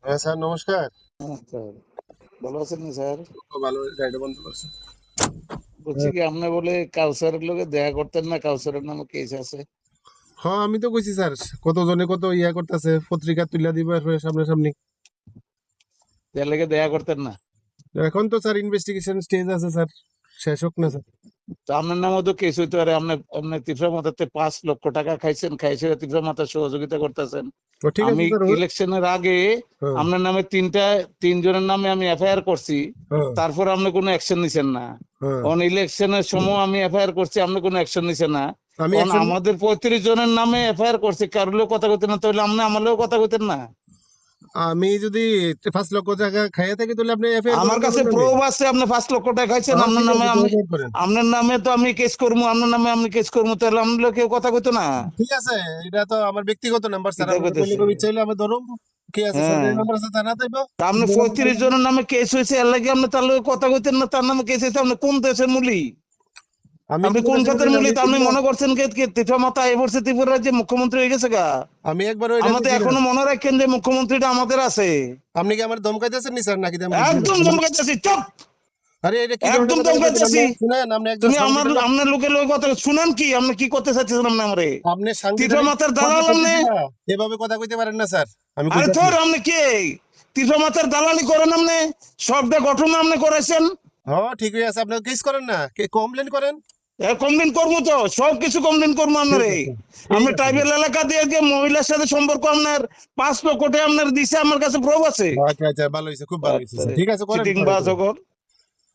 হ্যাঁ স্যার, নমস্কার। হ্যাঁ স্যার, ভালো আছেন না স্যার? ভালো গাইডে বন্ধ করছে। বলছি হ্যাঁ কি আপনি বলে কাউসারের লোকে দেখা করতেন না? কাউসারের নামে কেস আছে। হ্যাঁ, আমি তো কইছি স্যার, কতজনে কত ইয়া করতেছে, পত্রিকা তুলে দিব এরপরে সামনাসামনি। তার লেগে দেখা করতেন না? এখন তো স্যার ইনভেস্টিগেশন স্টেজ আছে স্যার, শেষ হোক না স্যার। তো আপনার নামও তো কেস হইতে পারে। আপনি আপনি তীব্র মাথাতে 5 লক্ষ টাকা খাইছেন, খাইছে তীব্র মাথা সহযোগিতা করতেছেন। ও ঠিক আছে আমি স্যার। ইলেকশনের আগে হ্যাঁ আপনার নামে তিনজনের নামে আমি এফআইআর করছি। হ্যাঁ তারপর আপনি কোনো অ্যাকশন নিছেন না। হ্যাঁ। অন ইলেকশনের সময় আমি এফআইআর করছি, আপনি কোনো অ্যাকশন নিছেন না। আমি অন অ্যাকশন। আমাদের 35 জনের নামে এফআইআর করছি, কারোর কথা কইতেন না, তাহলে আপনি আমারও কথা কইতেন না? আমি যদি 5 লক্ষ টাকা খাইয়ে থাকি তাহলে আপনি এফআইআর আমার করেন না কাছে আমার নামে। প্রুফ আছে আপনি 5 লক্ষ টাকা খাইছেন। হ্যাঁ আপনার ঠিক নামে আছে, আমি, এফআইআর করেন। আপনার নামে তো আমি কেস করবো, আপনার নামে আমি কেস করবো, তাহলে আমরা কেউ কথা কইতো না? ঠিক আছে, এটা তো আমার ব্যক্তিগত নাম্বার স্যার, কিতা আপনার কইলে কইতেছে? কবি চাইলে আমি ধরুন। কি আছে স্যার, হ্যাঁ, নাম্বার আছে থানা তাইব। তা আপনি 35 জনের নামে কেস হয়েছে, এর লাগে আপনি তার লগে কথা কইতেন না? তার নামে কেস হয়েছে, আপনি কোন দেশের মূলি? আমি আপনি কোন কোন দেশের খাতের মূল্য মূলি? আমি তা আপনি এগুলো। মনে করছেন কে ত্রিপুরা মাথা এ ত্রিপুরা রাজ্যে মুখ্যমন্ত্রী হয়ে গেছে গা? আমি একবারও এটা আমাদের কইছি না। এখনো মনে রাখেন যে মুখ্যমন্ত্রীটা আমাদের আছে। আপনি কি আমার ধমকাইতেছেন নি স্যার, নাকি আমি একদম ধমকাইতেছি, চুপ! আরে এটা কি ধরনের একদম কথা বলতেছেন? ধমকাইতেছি। আপনি শুনেন, আপনি একজন তুমি আমার সাংবিধানিক। আপনার লোকের লোক কথা শুনেন কি? আপনি কি করতে চাচ্ছেন আপনি আমারে? আপনি তীব্র সাংবিধানিক মাথার দালাল কর্মসূচি আপনি? দিয়া এভাবে কথা কইতে পারেন না স্যার, আমি আরে কইতাছি। তোর আপনি কে? তীব্র মাথার দালালি করেন আপনি? সবটা গঠন আপনি করেছেন। হ্যাঁ ঠিকই আছে, আপনি কেস করেন না, কমপ্লেন করেন। কমপ্লেন করবো তো, সবকিছু কমপ্লেন করবো ঠিক আপনারে। আছে, ঠিক আপনি আছে স্যার। ট্রাইবেল এলাকা দিয়ে যে মহিলার সাথে সম্পর্ক আপনার 5 লক্ষ আপনার দিছে, আমার কাছে প্রুফ আছে। আচ্ছা আচ্ছা, ভালো হয়েছে, খুব ভালো হয়েছে স্যার, ঠিক আছে করেন চিটিং করেন বাজ করেন। ওগর।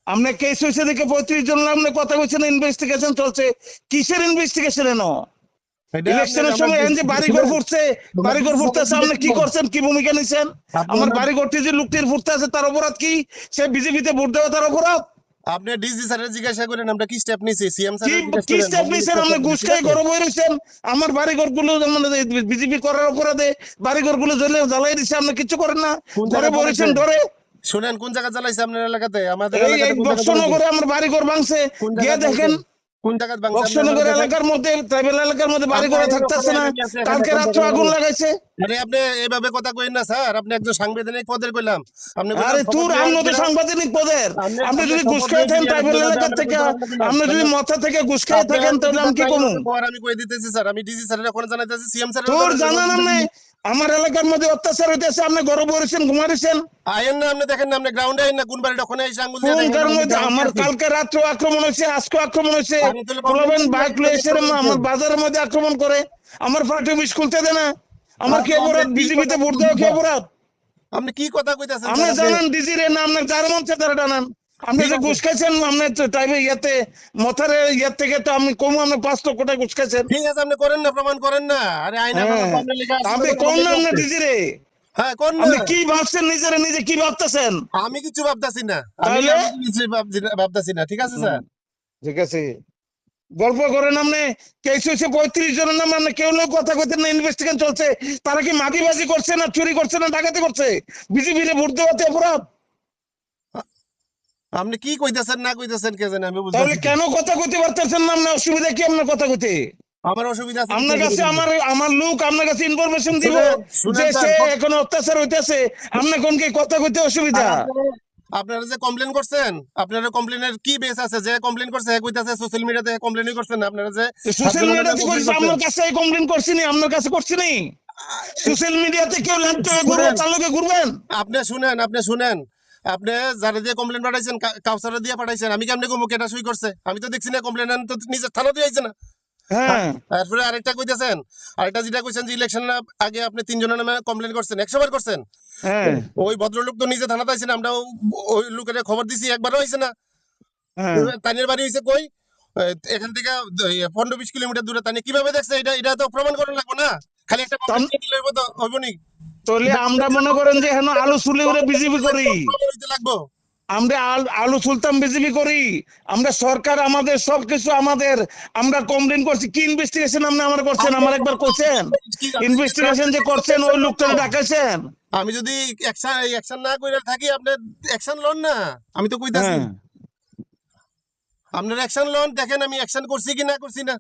আপনি কেস হয়েছে দেখে 35 জন আপনি কথা কইছেন, ইনভেস্টিগেশন চলছে। কিসের ইনভেস্টিগেশন এনো? এটা আপনি ইলেকশনের আমার সময় এন যে বাড়িঘর শুনেন, ফুটছে, আমার বাড়িঘর ডিসি স্যারের ফুটতেছে, জিজ্ঞেস আপনি কি করবেন। করছেন, কি ভূমিকা নিছেন? আপনি আমার আমার, বাড়িঘরটি যে লোকটির ফুটতে আছে, তার অপরাধ কি? সে বিজেপিতে ভোট দেওয়া তার অপরাধ? আপনি ডিসি স্যারের জিজ্ঞাসা করেন আমরা কি স্টেপ নিছি, সিএম কি স্যারের জিজ্ঞাসা কি করেন, স্টেপ হোম নিছেন? মিনিস্টার আপনি স্যারের, ঘুষ ঠিক খাই আছে। গরম হয়ে রয়েছেন। আমার বাড়িঘর গুলো বিজেপি করার অপরাধে বাড়িঘর গুলো জ্বালাই দিচ্ছে, আপনি কিছু করেন না। কোন ঘরে জায়গায় জ্বালাইছে? বসেছেন ডরে। শুনেন, কোন জায়গায় জ্বালাইছে আপনার এলাকাতে, আমাদের এই এই এলাকাতে কোন জায়গায় জ্বালাইছে? বক্সনগরে আমার বাড়িঘর ভাঙছে, কোন গিয়ে জায়গায় ভাঙছে? দেখেন। কোন জায়গায় ভাঙছে আপনি আমার বক্সনগর দেখেন। এলাকার মধ্যে, ট্রাইবেল এলাকার মধ্যে বাড়ি আপনি ঘরে আইনের ওখানে থাকতেছে না। আমি আছি এখানে, কালকে কোন রাত্রে জায়গায় আগুন জ্বালাইছে? লাগাইছে। আরে আপনি এইভাবে কথা কইেন না স্যার, আপনি একজন সাংবিধানিক পদের কইলাম। আপনি কইলাম আরে শপথ তোর নেওয়ার আমনে তো দিনে। সাংবাদিক পদের। আপনি আপনি আপনি যদি ঘুষ শপথ খেয়ে নিয়ে থাকেন ক্লিয়ার ট্রাইবেল যেভাবে এলাকা আমরা থেকে, কইতে পারেন না দিলাম আপনি যদি ধন্যবাদ। মাথা থেকে ঘুষ খেয়ে আপনি থাকেন, তাহলে অধিকার আমি কি নাই কমু? ওরকম পাওয়ার, আমি কই দিতেছি স্যার, আমি ডিসি স্যারের ওখানে জানাইতেছি, সিএম স্যারেরও তোর জানাইতেছি, জানা নাম অসুবিধা নেই। নেই। আমার এলাকার মধ্যে অত্যাচার হইতেছে, আপনি ঘরে বসেছেন, ঘুমাইছেন। আইন না, আপনি দেখেন না, আপনি গ্রাউন্ডে আইন না, কোন বাড়িটা ওখানে এসে আঙ্গুল দিয়ে কোন দেখেন না, কারণ আমি হইতে গ্রাউন্ডে আমার আছি। কালকে রাত্রে আক্রমণ হয়েছে, আজকে আক্রমণ হয়েছে। আমি তাহলে কমপ্লেন পোলাবেন করেন না, বাইক আপনি তো লয়ে এসে কমপ্লেন আমার করছেন। বাজারের মধ্যে আক্রমণ করে। আমার পার্টি অফিস খুলতে দেয় না। আমার কি আপনি আপনি অপরাধ? কি কথা বিজেপিতে ভোট দেওয়া কইতেছেন কি স্যার? অপরাধ? আপনি কি কথা কইতাছেন আপনি স্যার আপনি? জানান ডিজির নাম, আপনার যার মন চায় তারা জানান। আপনি ঠিক যে আছে, ঘুষ খাইছেন, আপনি টাইমে ইয়াতে মথারে ইয়ার থেকে তো আমি কমু, আপনি 5 লক্ষ টাকা ঘুষ খাইছেন। ঠিক আছে, আপনি করেন না, প্রমাণ করেন না। আরে আইনের কথা হ্যাঁ, তো আপনার লেগে তা আসছে, আপনি তখন আমার কোন লেগে নাম না আসছে। ডিজিরে? হ্যাঁ কোন না। আপনি কি ভাবছেন নিজেরে, নিজে কি ভাবতেছেন? আমি কিছু ভাবতাছি না, আমি তাহলে আমি কিছু ভাবতাছি না, ঠিক আছে স্যার। ঠিক আছে, গল্প করেন আপনি। কেস হয়েছে 35 জনের নামে, আপনি কেউ লোক কথা কইতেন না। ইনভেস্টিগেশন চলছে। তারা কি মাগিবাজি করছে না চুরি করছে না ডাকাতি করছে? বিজেপির ভোট দেওয়াতে অপরাধ? আপনি কি কইতাছেন না কইতাছেন কে জানে, আমি তাহলে বুঝতাছি না। কেন কথা কইতে পারতেছেন না? আপনার অসুবিধা কি আপনার কথা কইতে? আমার অসুবিধা আছে কিছু আপনার কাছে অসুবিধা নেই। আমার আমার লোক আপনার কাছে ইনফরমেশন দিব শুনেন শুনেন যে স্যার, সে এখন অত্যাচার হইতেছে। আপনি কোন কি কথা কইতে আর অসুবিধা? আপনারা যে কমপ্লেন করছেন, আপনারা কমপ্লেনের কি বেস আছে? যে কমপ্লেন করছে হ্যাঁ কইতাছে সোশ্যাল মিডিয়াতে কমপ্লেনই করছেন না, আপনারা যে সোশ্যাল 7 জনের নামে মিডিয়াতে কমপ্লেন কইছে, করছেন। আপনার কাছে কমপ্লেন করছি নি? আপনার কাছে করছি নি? সোশ্যাল মিডিয়াতে কেউ ল্যাপটপে ঘুরবে, শুনেন, তার লগে ঘুরবেন? আপনি শুনেন, আপনি যারা দিয়ে কমপ্লেন পাঠাইছেন, কাউসারা দিয়ে পাঠাইছেন, আমি কেমনে কমু কেটা সই করছে? আমি তো দেখছি না কমপ্লেন, তো নিজের থানা দিয়ে আইছে না। হ্যাঁ তারপরে আরেকটা কইতেছেন, আরেকটা যেটা কইছেন যে ইলেকশন আগে আপনি 3 জনের নামে কমপ্লেন করছেন, 100 বার করছেন। হ্যাঁ ওই ভদ্রলোক তো নিজে থানাতে আইছে না, আমরা ওই লোকের খবর দিছি, একবারও হইছে না। হ্যাঁ। তানের বাড়ি হইছে কই? এখান থেকে 15-20 কিলোমিটার দূরে। তানি কিভাবে দেখছে? এটা এটা তো প্রমাণ করা লাগবে না, খালি একটা কমপ্লেন দিয়ে দিলে হইব তো হইব নি? তাহলে এটা আমরা এটা মনে করেন প্রমাণ যে এখন আলু চুলি করে বিজেপি করি। হইতে লাগবে। আমরা আলু সুলতান বিজেপি করি। আমরা সরকার আমাদের সবকিছু আমাদের। আমরা কমপ্লেন করছি, কি ইনভেস্টিগেশন আপনি আমার করছেন? আপনি আমার একবার করছেন? আপনি যদি ইনভেস্টিগেশন যে করছেন ওই লোকটারে ডাকাইছেন? আমি যদি অ্যাকশন না কইরা থাকি, আপনি অ্যাকশন লন না। আমি তো কইতাছি, হ্যাঁ, আপনার অ্যাকশন লন, দেখেন আমি অ্যাকশন করছি কি না করছি না।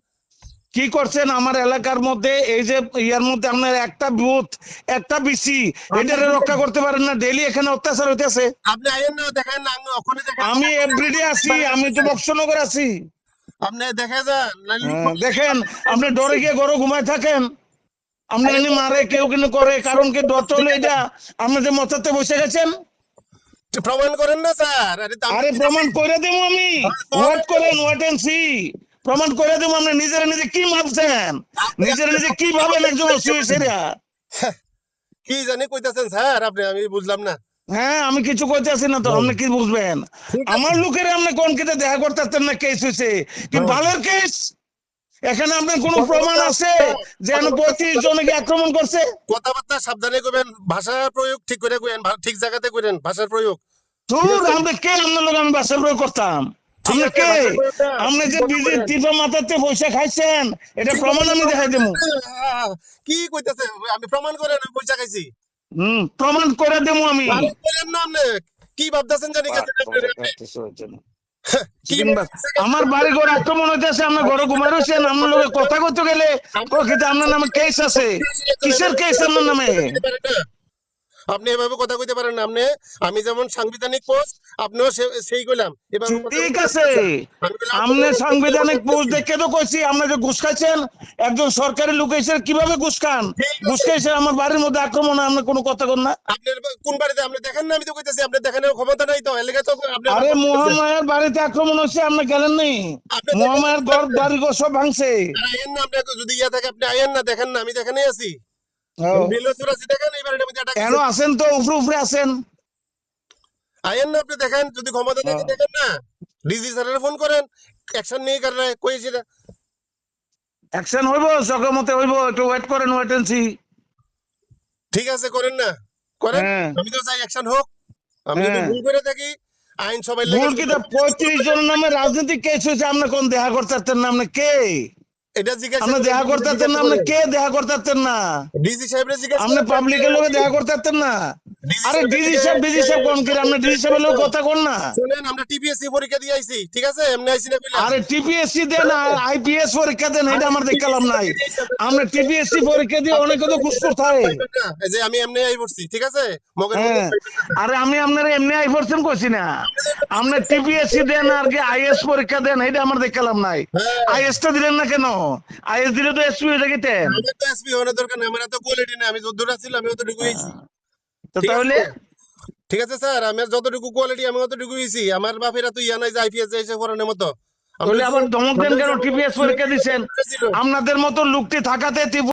কি করছেন আমার এলাকার মধ্যে? এই যে ইয়ার মধ্যে আপনার একটা বুথ, একটা বিসি, এটারে রক্ষা করতে পারেন না, ডেইলি এখানে অত্যাচার হইতেছে। আপনি আইয়েন না, দেখেন না, ওখানে দেখেন। আমি এভরিডে আছি, আমি তো বক্সনগর আছি। আপনি দেখা যান নাইলে দেখেন, আপনি ডরে গিয়ে ঘরে ঘুমায় থাকেন, আপনি এনে মারে কেউ কিন্তু করে, কারণ কি ডরটা হলো এটা, আপনি যে মতাতে বসে গেছেন। প্রমাণ করেন না স্যার। আরে তো আরে প্রমাণ করে দেবো আমি, ওয়েট করেন, ওয়েট এন্ড সি। প্রমাণ করে দেবো। আপনি নিজেরা নিজে কি ভাবছেন, নিজেরা নিজে কি ভাবেন একজন সুইসাইডা? কি জানি কইতাছেন স্যার আপনি, আমি বুঝলাম না। হ্যাঁ, আমি কিছু কইতেছি না তো, আপনি কি বুঝবেন? ঠিক আছে। আমার লোকের আপনি কোন কেটে দেখা করতেছেন না, কেস হয়েছে কি বালের কেস? এখানে আপনার কোন প্রমাণ আছে যে 35 জনকে আক্রমণ করছে? কথাবার্তা সাবধানে কইবেন, ভাষা প্রয়োগ ঠিক করে কইেন, ঠিক জায়গাতে কইরেন ভাষার প্রয়োগ। তোর আমরা কে আপনার লোক আমি বাসার প্রয়োগ করতাম? ঠিক আপনি আছে, কে? ভাষার প্রয়োগটা আপনি ঠিক যে মতো বিজেপি করেন। টিপা মাথাতে পয়সা খাইছেন, এটা ঠিক প্রমাণ মতো আমি দেখাই দেবো। কি কইতাছে? আমি প্রমাণ করেন আমি পয়সা খাইছি। প্রমাণ করে দেবো আমি। আরে করেন না আপনি। কি ভাবতাছেন জানি গেছেন আপনি? কি আমার বাড়ি ঘর আক্রমণ হইতেছে, আপনার ঘরে ঘুমাই রয়েছেন, আপনার লোকে কথা কইতে গেলে প্রকৃতি আপনার নামে কেস আছে। কিসের কেস আপনার নামে? আপনি এভাবে কথা কইতে পারেন না। আপনি, আমি যেমন সাংবিধানিক পোস্ট, আপনিও সেই কইলাম এভাবে কথা ঠিক কইতে আছে, পারেন। আমি বললাম আপনি সাংবিধানিক পোস্ট ঠিক দেখে তো কইছি, আপনি যে ঘুষ খাইছেন, একজন সরকারি লোক এসে কিভাবে ঘুষ খান? ঘুষ আছে। খাইছে আমার বাড়ির মধ্যে আক্রমণ, আপনি কোনো কথা কন না। আপনার কোন বাড়িতে আপনি দেখেন না? আমি তো কইতাছি আপনি দেখানোর ক্ষমতা নাই তো, এলাকা তো আপনি আমার আরে কথা বলতেছেন। মহামায়ার বাড়িতে আক্রমণ হচ্ছে, আপনি গেলেন নি? আপনি দেখেন মহামায়ার ঘর বাড়ি ঘর সব ভাঙছে। আইয়েন না, আপনি যদি ইয়া থাকে আপনি আইয়েন না, দেখেন না আমি দেখানেই আছি। বিলোচুর আছি, দেখেন এই বাড়িটার মধ্যে অ্যাটাক কেন হইছে। আছেন তো, উপরে উপরে আছেন। আইয়েন না, আপনি দেখেন যদি ক্ষমতা থাকে, দেখেন না। ডিজি স্যারের ফোন করেন, অ্যাকশন নিয়ে কারণে কইছি না। অ্যাকশন হইব, চকের মতে হইব, একটু ওয়েট করেন, ওয়েট এন্ড সি। ঠিক আছে, করেন না, করেন। হ্যাঁ, আমি তো চাই অ্যাকশন হোক। আমি যদি হ্যাঁ। ভুল করে থাকি, আইন সবাই লেগে ভুল কিতা? 35 জনের নামে রাজনৈতিক কেস হয়েছে, আপনি কোন দেখা করতে না? আপনি কে? এটা জিজ্ঞাসা আপনি করেন, দেখা ডিজিরে করতে না? জিজ্ঞাসা আপনি করেন। কে দেখা করতে না? ডিজি সাহেবরে জিজ্ঞাসা আপনি করেন। পাবলিকের লোকে দেখা করতে না? ডিজি আরে সাহেবের দিকে ডিজি সাহেব কোন কি? আপনি ডিজি সাহেবের লোক কথা কোন না? শুনেন, আমরা টিপিএসসি পরীক্ষা দিয়ে আইছি, ঠিক আছে? এমনি আইছি না কইলাম। আরে টিপিএসসি দেন আর আইপিএস পরীক্ষা দেন, এটা আমার দেখালাম নাই। আমরা টিপিএসসি পরীক্ষা দিয়ে অনেকে তো ঘুষখোর থাকে। এই যে আমি এমনি আই পড়ছি, ঠিক আছে? মগের মধ্যে হ্যাঁ, আরে আমি আপনার এমনি আই পড়ছেন কইছি না। আপনি টিপিএসসি দেন আর কি আইএস পরীক্ষা দেন, এটা আমার দেখালাম নাই। হ্যাঁ, আইএস টা দিলেন না কেন? আইএস দিলে তো এসপি হয়ে যেতেন। আমার তো এসপি হওয়ার দরকার নেই, আমার এত কোয়ালিটি নেই। আমি যতদূর ছিল আমি অতটুকু হইছি, তো ঠিক আছে? তাহলে ঠিক আছে স্যার, আমার যতটুকু কোয়ালিটি আমি অতটুকু হইছি। আমার বাপেরা তো ইয়া নাই যে আইপিএস এসে পড়ানোর মতো। আমরা তাহলে আবার ধমক দেন কেন? টিপিএস পরীক্ষা দিচ্ছেন, ছিল। আপনাদের মতো লোকটি থাকাতে